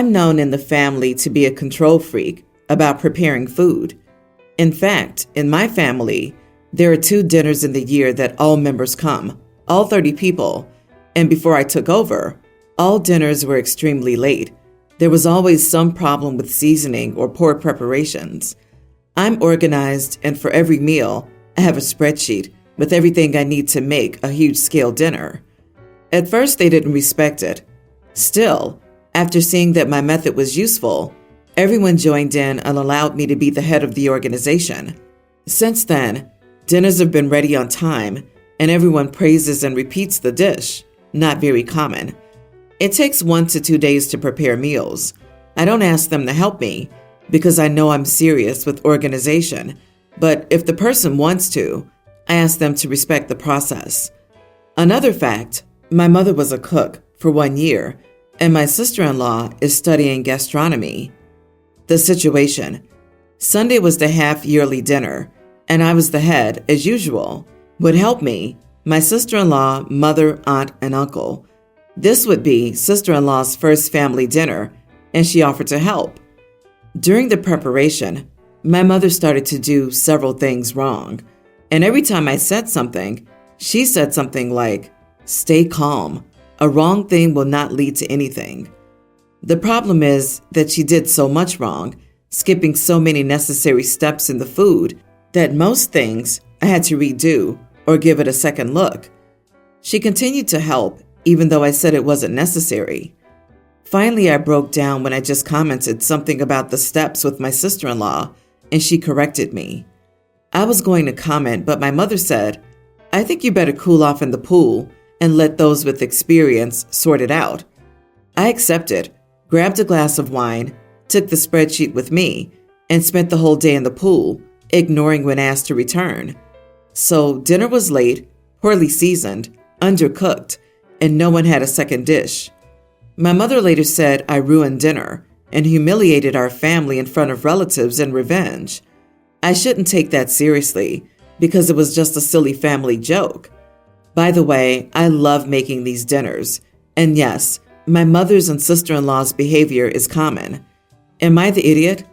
I'm known in the family to be a control freak about preparing food. In fact, in my family, there are 2 dinners in the year that all members come, all 30 people, and before I took over, all dinners were extremely late. There was always some problem with seasoning or poor preparations. I'm organized, and for every meal, I have a spreadsheet with everything I need to make a huge-scale dinner. At first, they didn't respect it. Still, after seeing that my method was useful, everyone joined in and allowed me to be the head of the organization. Since then, dinners have been ready on time, and everyone praises and repeats the dish. Not very common. It takes 1 to 2 days to prepare meals. I don't ask them to help me because I know I'm serious with organization, but if the person wants to, I ask them to respect the process. Another fact, my mother was a cook for 1 year, and my sister-in-law is studying gastronomy. The situation. Sunday was the half-yearly dinner, and I was the head, as usual. Would help me, my sister-in-law, mother, aunt, and uncle. This would be sister-in-law's first family dinner, and she offered to help. During the preparation, my mother started to do several things wrong, and every time I said something, she said something like, "Stay calm. A wrong thing will not lead to anything." The problem is that she did so much wrong, skipping so many necessary steps in the food, that most things I had to redo or give it a second look. She continued to help, even though I said it wasn't necessary. Finally, I broke down when I just commented something about the steps with my sister-in-law, and she corrected me. I was going to comment, but my mother said, "I think you better cool off in the pool and let those with experience sort it out." I accepted, grabbed a glass of wine, took the spreadsheet with me, and spent the whole day in the pool, ignoring when asked to return. So dinner was late, poorly seasoned, undercooked, and no one had a second dish. My mother later said I ruined dinner and humiliated our family in front of relatives in revenge. I shouldn't take that seriously because it was just a silly family joke. By the way, I love making these dinners. And yes, my mother's and sister-in-law's behavior is common. Am I the idiot?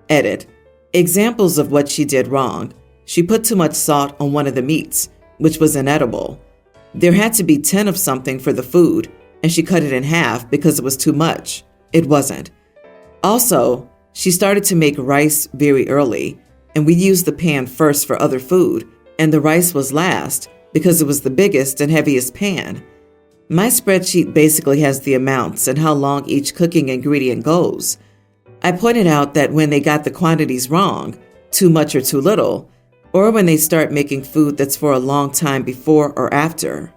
Edit. Examples of what she did wrong. She put too much salt on one of the meats, which was inedible. There had to be 10 of something for the food, and she cut it in half because it was too much. It wasn't. Also, she started to make rice very early, and we used the pan first for other food, and the rice was last because it was the biggest and heaviest pan. My spreadsheet basically has the amounts and how long each cooking ingredient goes. I pointed out that when they got the quantities wrong, too much or too little, or when they start making food that's for a long time before or after.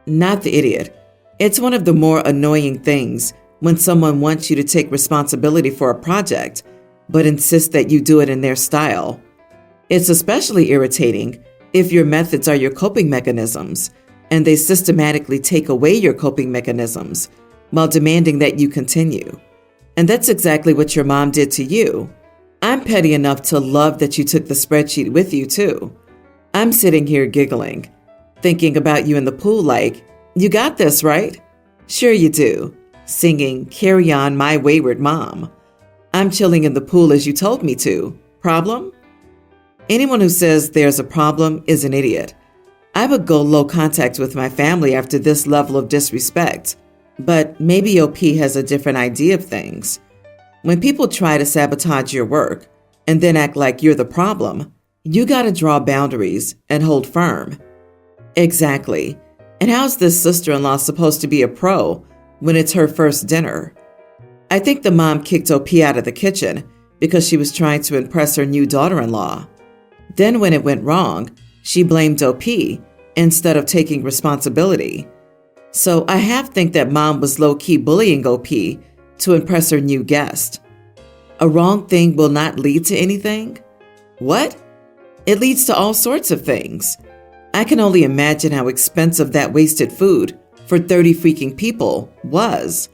Not the idiot. It's one of the more annoying things when someone wants you to take responsibility for a project, but insists that you do it in their style. It's especially irritating if your methods are your coping mechanisms, and they systematically take away your coping mechanisms while demanding that you continue. And that's exactly what your mom did to you. I'm petty enough to love that you took the spreadsheet with you, too. I'm sitting here giggling, thinking about you in the pool like, "You got this, right?" "Sure you do," singing "Carry On, My Wayward Mom." I'm chilling in the pool as you told me to. Problem? Anyone who says there's a problem is an idiot. I would go low contact with my family after this level of disrespect, but maybe OP has a different idea of things. When people try to sabotage your work and then act like you're the problem, you gotta draw boundaries and hold firm. Exactly. And how's this sister-in-law supposed to be a pro when it's her first dinner? I think the mom kicked OP out of the kitchen because she was trying to impress her new daughter-in-law. Then when it went wrong, she blamed OP instead of taking responsibility. So I half think that mom was low-key bullying OP to impress her new guest. A wrong thing will not lead to anything? What? It leads to all sorts of things. I can only imagine how expensive that wasted food for 30 freaking people was.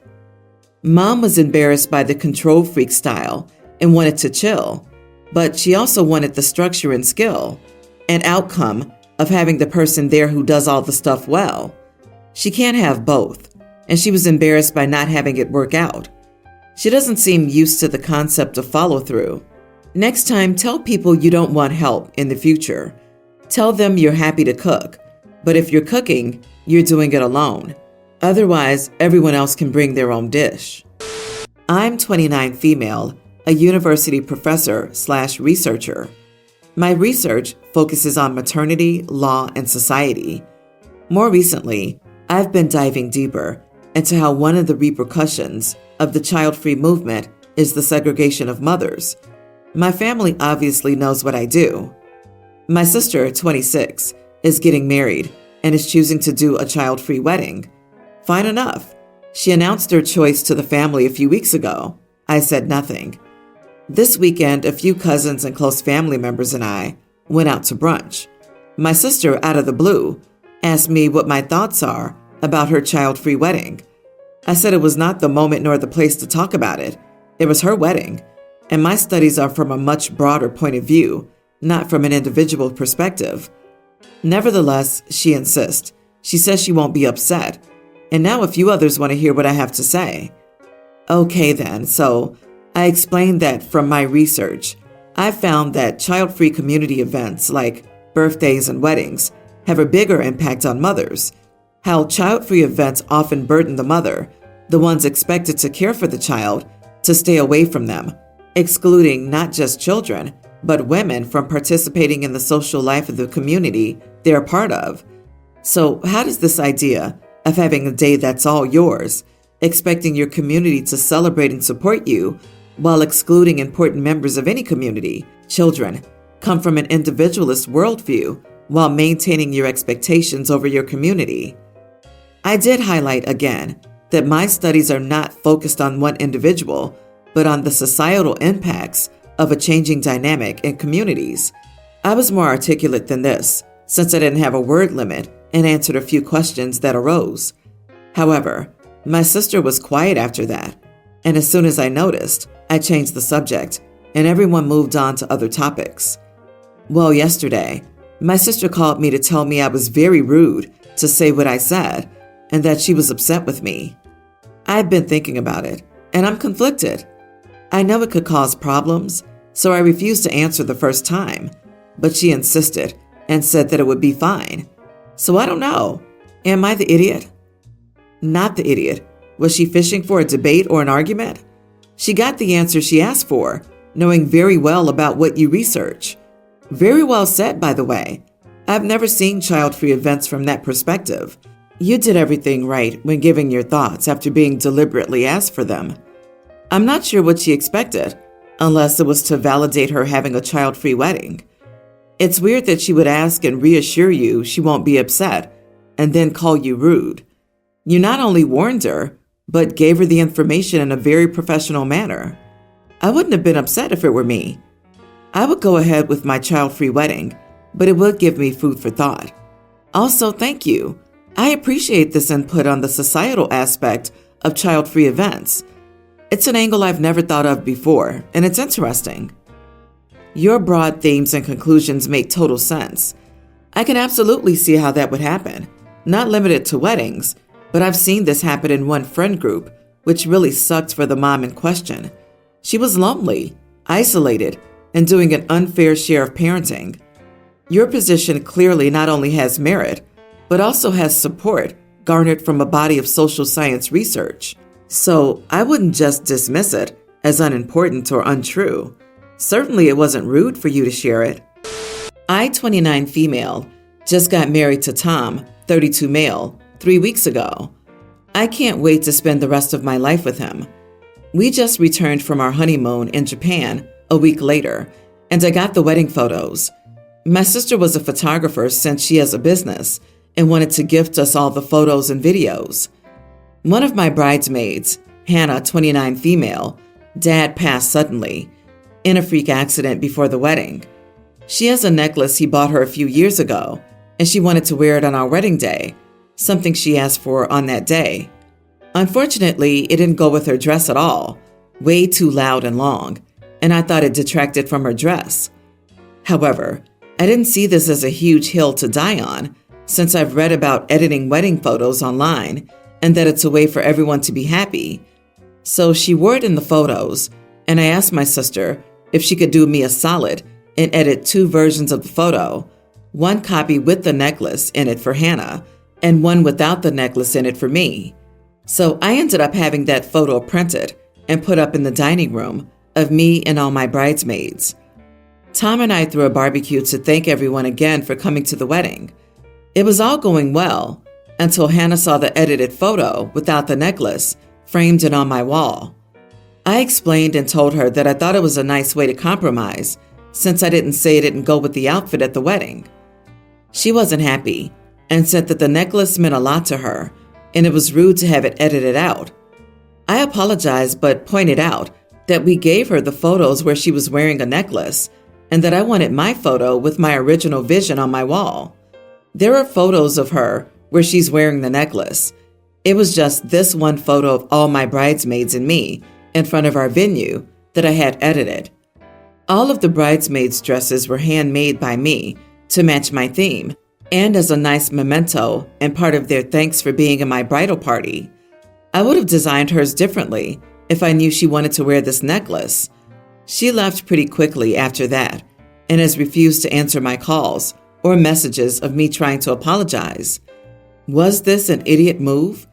Mom was embarrassed by the control freak style and wanted to chill, but she also wanted the structure and skill, an outcome of having the person there who does all the stuff well. She can't have both, and she was embarrassed by not having it work out. She doesn't seem used to the concept of follow-through. Next time, tell people you don't want help in the future. Tell them you're happy to cook, but if you're cooking, you're doing it alone. Otherwise, everyone else can bring their own dish. I'm 29 female, a university professor/researcher. My research focuses on maternity, law, and society. More recently, I've been diving deeper into how one of the repercussions of the child-free movement is the segregation of mothers. My family obviously knows what I do. My sister, 26, is getting married and is choosing to do a child-free wedding. Fine enough. She announced her choice to the family a few weeks ago. I said nothing. This weekend, a few cousins and close family members and I went out to brunch. My sister, out of the blue, asked me what my thoughts are about her child-free wedding. I said it was not the moment nor the place to talk about it. It was her wedding, and my studies are from a much broader point of view, not from an individual perspective. Nevertheless, she insists. She says she won't be upset, and now a few others want to hear what I have to say. Okay then, so I explained that from my research, I've found that child-free community events like birthdays and weddings have a bigger impact on mothers. How child-free events often burden the mother, the ones expected to care for the child, to stay away from them, excluding not just children, but women from participating in the social life of the community they're a part of. So how does this idea of having a day that's all yours, expecting your community to celebrate and support you, while excluding important members of any community, children, come from an individualist worldview while maintaining your expectations over your community? I did highlight again that my studies are not focused on one individual, but on the societal impacts of a changing dynamic in communities. I was more articulate than this, since I didn't have a word limit and answered a few questions that arose. However, my sister was quiet after that, and as soon as I noticed, I changed the subject, and everyone moved on to other topics. Well, yesterday, my sister called me to tell me I was very rude to say what I said, and that she was upset with me. I've been thinking about it, and I'm conflicted. I know it could cause problems, so I refused to answer the first time, but she insisted and said that it would be fine. So I don't know. Am I the idiot? Not the idiot. Was she fishing for a debate or an argument? She got the answer she asked for, knowing very well about what you research. Very well said, by the way. I've never seen child-free events from that perspective. You did everything right when giving your thoughts after being deliberately asked for them. I'm not sure what she expected, unless it was to validate her having a child-free wedding. It's weird that she would ask and reassure you she won't be upset, and then call you rude. You not only warned her, but gave her the information in a very professional manner. I wouldn't have been upset if it were me. I would go ahead with my child-free wedding, but it would give me food for thought. Also, thank you. I appreciate this input on the societal aspect of child-free events. It's an angle I've never thought of before, and it's interesting. Your broad themes and conclusions make total sense. I can absolutely see how that would happen. Not limited to weddings, but I've seen this happen in one friend group, which really sucked for the mom in question. She was lonely, isolated, and doing an unfair share of parenting. Your position clearly not only has merit, but also has support garnered from a body of social science research. So I wouldn't just dismiss it as unimportant or untrue. Certainly it wasn't rude for you to share it. I, 29 female, just got married to Tom, 32 male, 3 weeks ago. I can't wait to spend the rest of my life with him. We just returned from our honeymoon in Japan a week later, and I got the wedding photos. My sister was a photographer since she has a business and wanted to gift us all the photos and videos. One of my bridesmaids, Hannah, 29 female, dad passed suddenly in a freak accident before the wedding. She has a necklace he bought her a few years ago, and she wanted to wear it on our wedding day, something she asked for on that day. Unfortunately, it didn't go with her dress at all, way too loud and long, and I thought it detracted from her dress. However, I didn't see this as a huge hill to die on, since I've read about editing wedding photos online and that it's a way for everyone to be happy. So she wore it in the photos, and I asked my sister if she could do me a solid and edit 2 versions of the photo, one copy with the necklace in it for Hannah, and one without the necklace in it for me. So I ended up having that photo printed and put up in the dining room of me and all my bridesmaids. Tom and I threw a barbecue to thank everyone again for coming to the wedding. It was all going well until Hannah saw the edited photo without the necklace framed and on my wall. I explained and told her that I thought it was a nice way to compromise since I didn't say it didn't go with the outfit at the wedding. She wasn't happy and said that the necklace meant a lot to her and it was rude to have it edited out. I apologized but pointed out that we gave her the photos where she was wearing a necklace and that I wanted my photo with my original vision on my wall. There are photos of her where she's wearing the necklace. It was just this one photo of all my bridesmaids and me in front of our venue that I had edited. All of the bridesmaids' dresses were handmade by me to match my theme and as a nice memento and part of their thanks for being in my bridal party. I would have designed hers differently if I knew she wanted to wear this necklace. She left pretty quickly after that and has refused to answer my calls or messages of me trying to apologize. Was this an idiot move?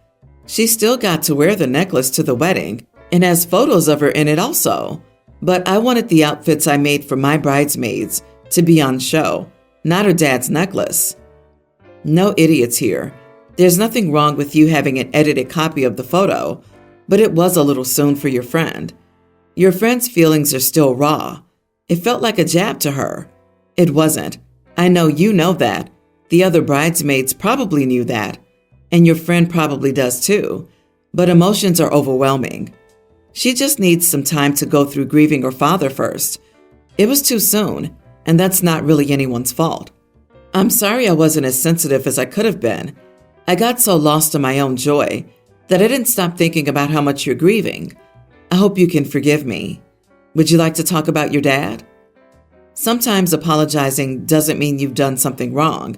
She still got to wear the necklace to the wedding and has photos of her in it also. But I wanted the outfits I made for my bridesmaids to be on show, not her dad's necklace. No idiots here. There's nothing wrong with you having an edited copy of the photo, but it was a little soon for your friend. Your friend's feelings are still raw. It felt like a jab to her. It wasn't. I know you know that. The other bridesmaids probably knew that. And your friend probably does too. But emotions are overwhelming. She just needs some time to go through grieving her father first. It was too soon, and that's not really anyone's fault. I'm sorry I wasn't as sensitive as I could have been. I got so lost in my own joy that I didn't stop thinking about how much you're grieving. I hope you can forgive me. Would you like to talk about your dad? Sometimes apologizing doesn't mean you've done something wrong.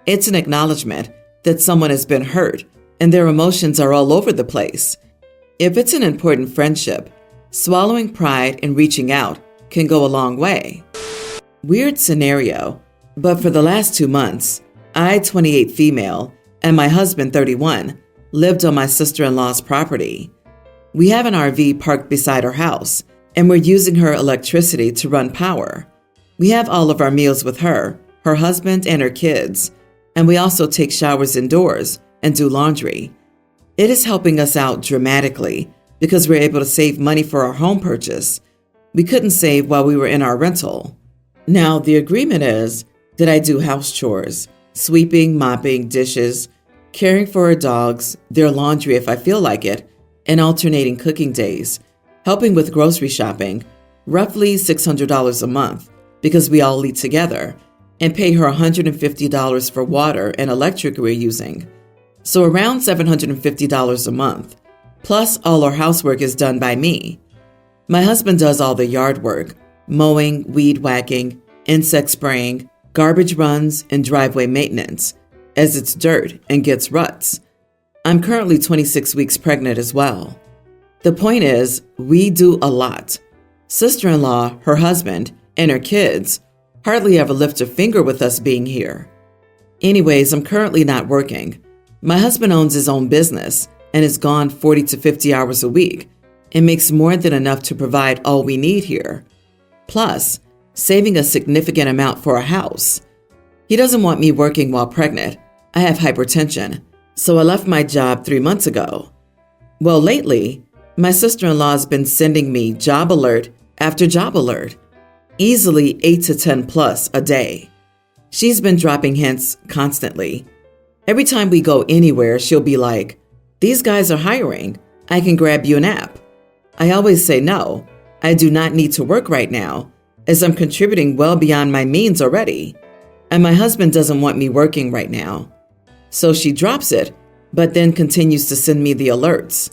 It's an acknowledgement that someone has been hurt and their emotions are all over the place. If it's an important friendship, swallowing pride and reaching out can go a long way. Weird scenario, but for the last 2 months, I, 28 female, and my husband, 31, lived on my sister-in-law's property. We have an RV parked beside our house, and we're using her electricity to run power. We have all of our meals with her husband, and her kids, and we also take showers indoors and do laundry. It is helping us out dramatically because we're able to save money for our home purchase. We couldn't save while we were in our rental. Now, the agreement is that I do house chores, sweeping, mopping, dishes, caring for our dogs, their laundry if I feel like it, and alternating cooking days, helping with grocery shopping, roughly $600 a month because we all eat together, and pay her $150 for water and electric we're using. So around $750 a month, plus all our housework is done by me. My husband does all the yard work, mowing, weed whacking, insect spraying, garbage runs, and driveway maintenance, as it's dirt and gets ruts. I'm currently 26 weeks pregnant as well. The point is, we do a lot. Sister-in-law, her husband, and her kids hardly ever lift a finger with us being here. Anyways, I'm currently not working. My husband owns his own business and is gone 40 to 50 hours a week and makes more than enough to provide all we need here. Plus, saving a significant amount for a house. He doesn't want me working while pregnant. I have hypertension, so I left my job 3 months ago. Well, lately, my sister-in-law has been sending me job alert after job alert, easily 8 to 10 plus a day. She's been dropping hints constantly. Every time we go anywhere, she'll be like, "These guys are hiring. I can grab you an app." I always say no. I do not need to work right now, as I'm contributing well beyond my means already. And my husband doesn't want me working right now. So she drops it, but then continues to send me the alerts.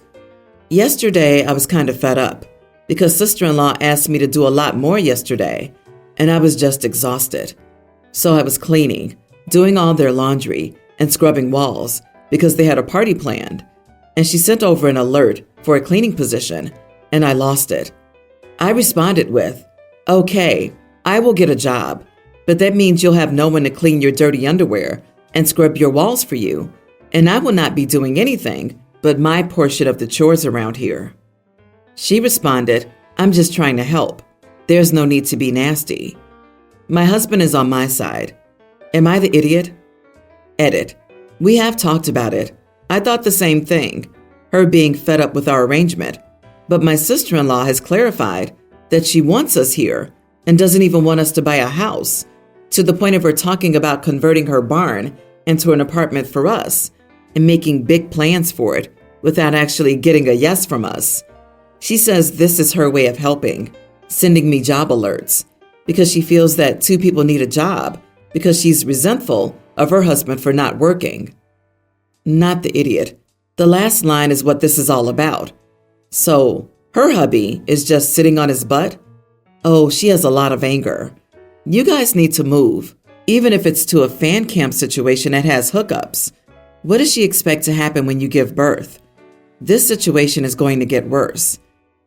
Yesterday, I was kind of fed up because sister-in-law asked me to do a lot more yesterday, and I was just exhausted. So I was cleaning, doing all their laundry, and scrubbing walls because they had a party planned. and she sent over an alert for a cleaning position, and I lost it. I responded with, "Okay, I will get a job, but that means you'll have no one to clean your dirty underwear and scrub your walls for you, and I will not be doing anything but my portion of the chores around here." She responded, "I'm just trying to help. There's no need to be nasty." My husband is on my side. Am I the idiot? Edit. We have talked about it. I thought the same thing, her being fed up with our arrangement, but my sister-in-law has clarified that she wants us here and doesn't even want us to buy a house, to the point of her talking about converting her barn into an apartment for us and making big plans for it without actually getting a yes from us. She says this is her way of helping, sending me job alerts, because she feels that two people need a job because she's resentful of her husband for not working. Not the idiot. The last line is what this is all about. So, her hubby is just sitting on his butt? Oh, she has a lot of anger. You guys need to move, even if it's to a fan camp situation that has hookups. What does she expect to happen when you give birth? This situation is going to get worse.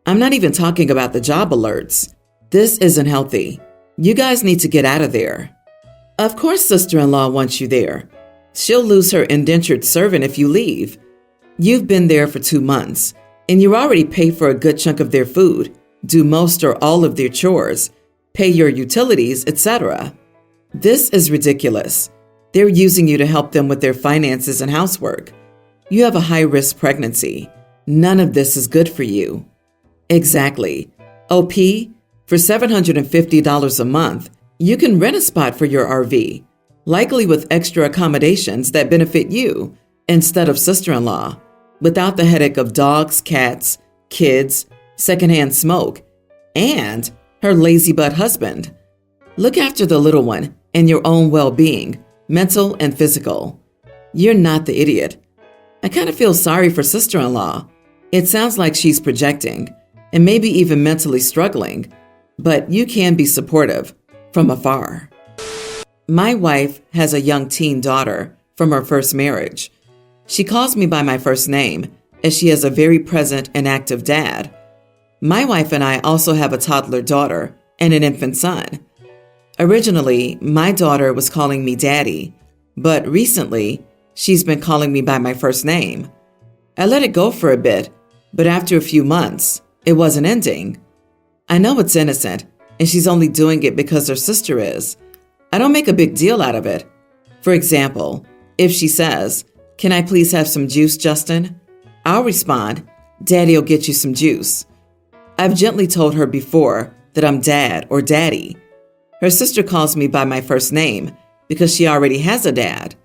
I'm not even talking about the job alerts. This isn't healthy. You guys need to get out of there. Of course sister-in-law wants you there. She'll lose her indentured servant if you leave. You've been there for 2 months, and you already pay for a good chunk of their food, do most or all of their chores, pay your utilities, etc. This is ridiculous. They're using you to help them with their finances and housework. You have a high-risk pregnancy. None of this is good for you. Exactly. OP, for $750 a month, you can rent a spot for your RV, likely with extra accommodations that benefit you instead of sister-in-law, without the headache of dogs, cats, kids, secondhand smoke, and her lazy butt husband. Look after the little one and your own well-being, mental and physical. You're not the idiot. I kind of feel sorry for sister-in-law. It sounds like she's projecting and maybe even mentally struggling, but you can be supportive from afar. My wife has a young teen daughter from her first marriage. She calls me by my first name as she has a very present and active dad. My wife and I also have a toddler daughter and an infant son. Originally, my daughter was calling me daddy, but recently, she's been calling me by my first name. I let it go for a bit, but after a few months, it wasn't ending. I know it's innocent, and she's only doing it because her sister is. I don't make a big deal out of it. For example, if she says, "Can I please have some juice, Justin?" I'll respond, "Daddy'll get you some juice." I've gently told her before that I'm dad or daddy. Her sister calls me by my first name because she already has a dad.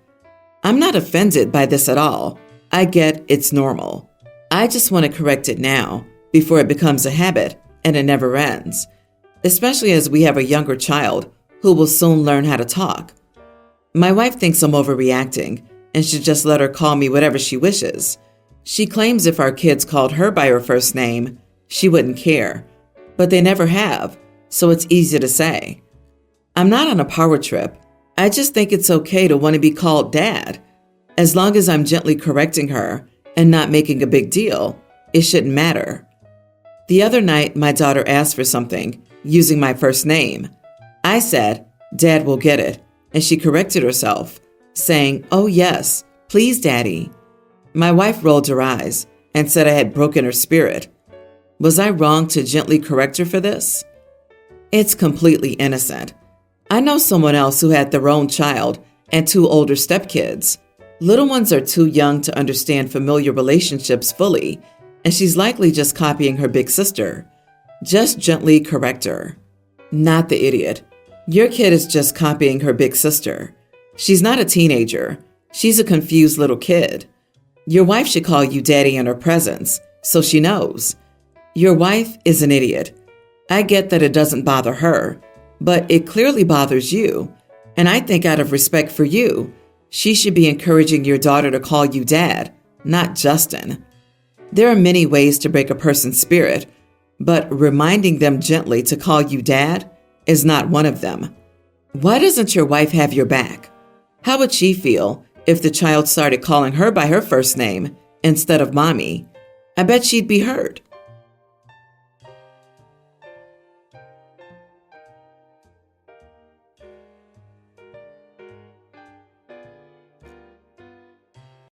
I'm not offended by this at all. I get it's normal. I just want to correct it now before it becomes a habit and it never ends, especially as we have a younger child who will soon learn how to talk. My wife thinks I'm overreacting and should just let her call me whatever she wishes. She claims if our kids called her by her first name, she wouldn't care, but they never have, so it's easy to say. I'm not on a power trip. I just think it's okay to want to be called dad. As long as I'm gently correcting her and not making a big deal, it shouldn't matter. The other night, my daughter asked for something using my first name. I said, "Dad will get it," and she corrected herself, saying, "Oh yes, please, Daddy." My wife rolled her eyes and said I had broken her spirit. Was I wrong to gently correct her for this? It's completely innocent. I know someone else who had their own child and 2 older stepkids. Little ones are too young to understand familiar relationships fully, and she's likely just copying her big sister. Just gently correct her. Not the idiot. Your kid is just copying her big sister. She's not a teenager. She's a confused little kid. Your wife should call you daddy in her presence, so she knows. Your wife is an idiot. I get that it doesn't bother her, but it clearly bothers you. And I think out of respect for you, she should be encouraging your daughter to call you dad, not Justin. There are many ways to break a person's spirit, but reminding them gently to call you dad is not one of them. Why doesn't your wife have your back? How would she feel if the child started calling her by her first name instead of mommy, I bet she'd be hurt.